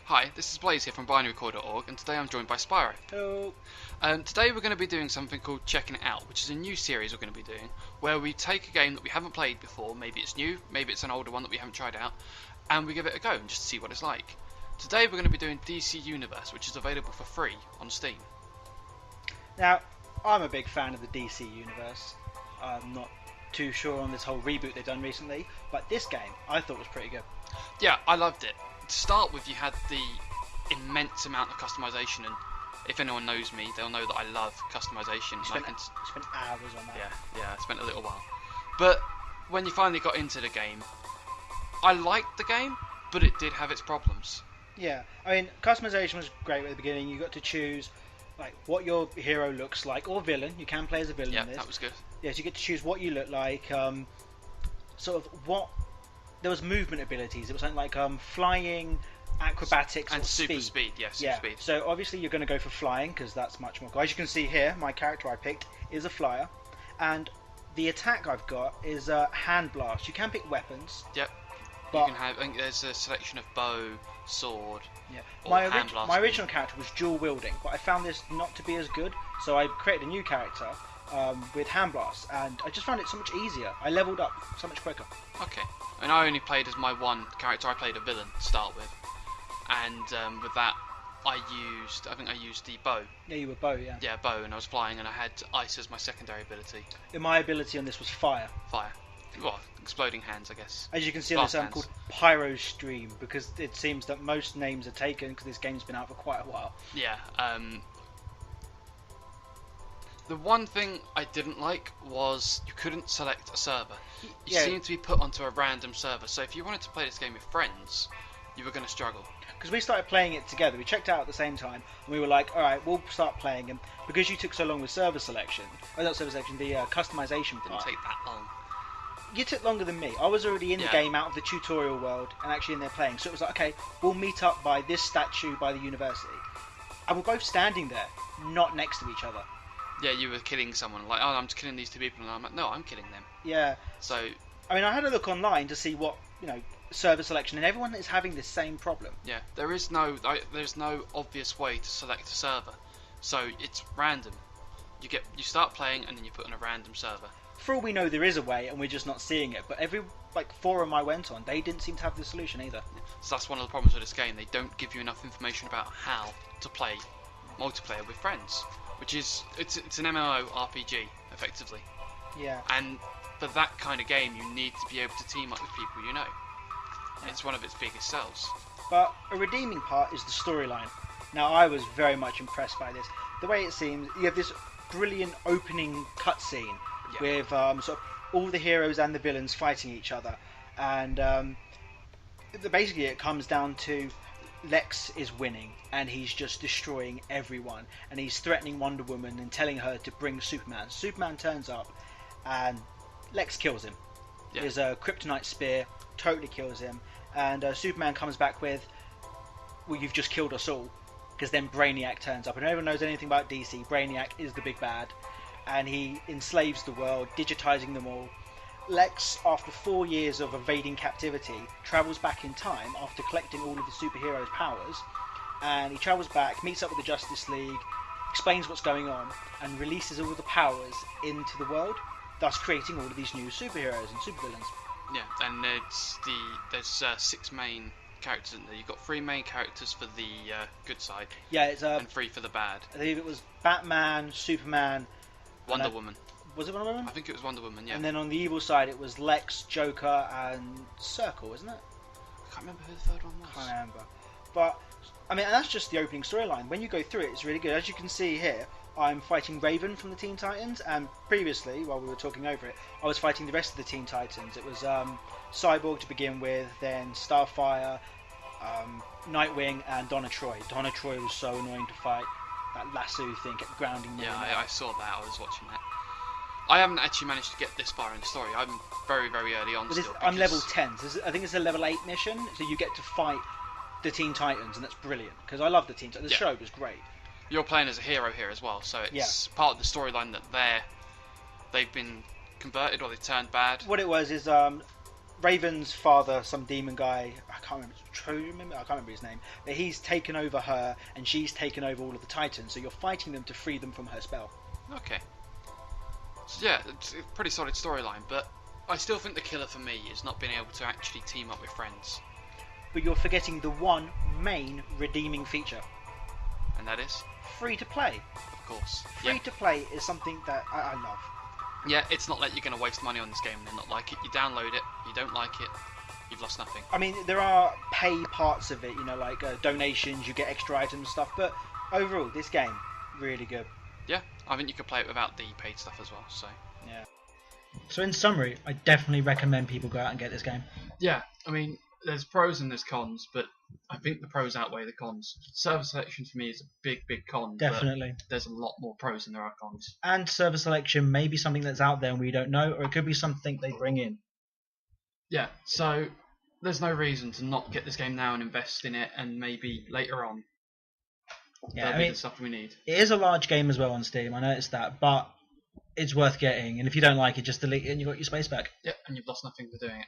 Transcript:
Hi, this is Blaze here from Binarycore.org, and today I'm joined by Spyro. Hello. Today we're going to be doing something called Checking It Out, which is a new series we're going to be doing, where we take a game that we haven't played before, maybe it's new, maybe it's an older one that we haven't tried out, and we give it a go and just see what it's like. Today we're going to be doing DC Universe, which is available for free on Steam. Now, I'm a big fan of the DC Universe. I'm not too sure on this whole reboot they've done recently, but this game I thought was pretty good. Yeah, I loved it. To start with, you had the immense amount of customization, and if anyone knows me, they'll know that I love customization. Spent hours on that. Yeah, I spent a little while. But when you finally got into the game, I liked the game, but it did have its problems. Yeah, I mean, customization was great at the beginning. You got to choose like what your hero looks like, or villain. You can play as a villain in this. Yeah, that was good. Yes, you get to choose what you look like. Sort of what. There was movement abilities. It was something like flying, acrobatics, and or super speed. Yes, yeah. Speed. So obviously you're going to go for flying because that's much more cool. As you can see here, my character I picked is a flyer, and the attack I've got is a hand blast. You can pick weapons. Yep. But you can have. I think there's a selection of bow, sword. Yeah. Or My original character was dual wielding, but I found this not to be as good, so I created a new character with hand blast, and I just found it so much easier. I leveled up so much quicker. Okay. And I only played as my one character. I played a villain to start with, and with that, I think I used the bow. Yeah, you were bow, yeah. Yeah, bow, and I was flying, and I had ice as my secondary ability. And my ability on this was fire. Fire. Well, exploding hands, I guess. As you can see on this called Pyro Stream, because it seems that most names are taken because this game's been out for quite a while. Yeah. The one thing I didn't like was you couldn't select a server. You seemed to be put onto a random server, so if you wanted to play this game with friends, you were going to struggle. Because we started playing it together, we checked out at the same time, and we were like, alright, we'll start playing, and because you took so long with server selection, not server selection, the customization part. Didn't take that long. You took longer than me. I was already in the game, out of the tutorial world, and actually in there playing, so it was like, okay, we'll meet up by this statue by the university. And we're both standing there, not next to each other. Yeah, you were killing someone, like, oh, I'm just killing these two people, and I'm like, no, I'm killing them. Yeah. So, I mean, I had a look online to see what, server selection, and everyone is having the same problem. Yeah, there's no obvious way to select a server, so it's random. You start playing, and then you put on a random server. For all we know, there is a way, and we're just not seeing it. But every forum I went on, they didn't seem to have the solution either. So that's one of the problems with this game. They don't give you enough information about how to play multiplayer with friends. Which is, it's an MMORPG, effectively. Yeah. And for that kind of game, you need to be able to team up with people you know. Yeah. It's one of its biggest sells. But a redeeming part is the storyline. Now, I was very much impressed by this. The way it seems, you have this brilliant opening cutscene with sort of all the heroes and the villains fighting each other. And basically it comes down to Lex is winning, and he's just destroying everyone, and he's threatening Wonder Woman and telling her to bring Superman. Superman turns up, and Lex kills him. Yeah. There's a kryptonite spear, totally kills him, and Superman comes back with, well, you've just killed us all, because then Brainiac turns up, and everyone knows anything about DC, Brainiac is the big bad, and he enslaves the world, digitizing them all. Lex, after 4 years of evading captivity, travels back in time after collecting all of the superheroes' powers, and he travels back, meets up with the Justice League, explains what's going on, and releases all of the powers into the world, thus creating all of these new superheroes and supervillains. Yeah, and there's 6 main characters in there. You've got 3 main characters for the good side, and 3 for the bad. I believe it was Batman, Superman, Wonder Woman. Was it Wonder Woman? I think it was Wonder Woman, yeah. And then on the evil side it was Lex, Joker, and Circle, isn't it? I can't remember who the third one was. Can't remember. But, I mean, that's just the opening storyline. When you go through it, it's really good. As you can see here, I'm fighting Raven from the Teen Titans, and previously, while we were talking over it, I was fighting the rest of the Teen Titans. It was Cyborg to begin with, then Starfire, Nightwing, and Donna Troy. Donna Troy was so annoying to fight. That lasso thing kept grounding me. Yeah, I saw that. I was watching that. I haven't actually managed to get this far in the story. I'm very, very early on still. I'm level 10. I think it's a level 8 mission, so you get to fight the Teen Titans, and that's brilliant, because I love the Teen Titans. The show was great. You're playing as a hero here as well, so it's part of the storyline that they've been converted or they turned bad. What it was is Raven's father, some demon guy, I can't remember, I can't remember his name, but he's taken over her and she's taken over all of the Titans, so you're fighting them to free them from her spell. Okay. So yeah, it's a pretty solid storyline, but I still think the killer for me is not being able to actually team up with friends. But you're forgetting the one main redeeming feature. And that is? Free to play. Of course. Free to play is something that I love. Yeah, it's not like you're going to waste money on this game and then not like it. You download it, you don't like it, you've lost nothing. I mean, there are pay parts of it, you know, like donations, you get extra items and stuff, but overall, this game, really good. Yeah, I think you could play it without the paid stuff as well, so. Yeah. So in summary, I definitely recommend people go out and get this game. Yeah, I mean, there's pros and there's cons, but I think the pros outweigh the cons. Server selection for me is a big, big con. Definitely. But there's a lot more pros than there are cons. And server selection may be something that's out there and we don't know, or it could be something they bring in. Yeah, so there's no reason to not get this game now and invest in it, and maybe later on Yeah, there'll be the stuff we need. It is a large game as well on Steam, I noticed that, but it's worth getting, and if you don't like it, just delete it and you got your space back. Yeah, and you've lost nothing for doing it.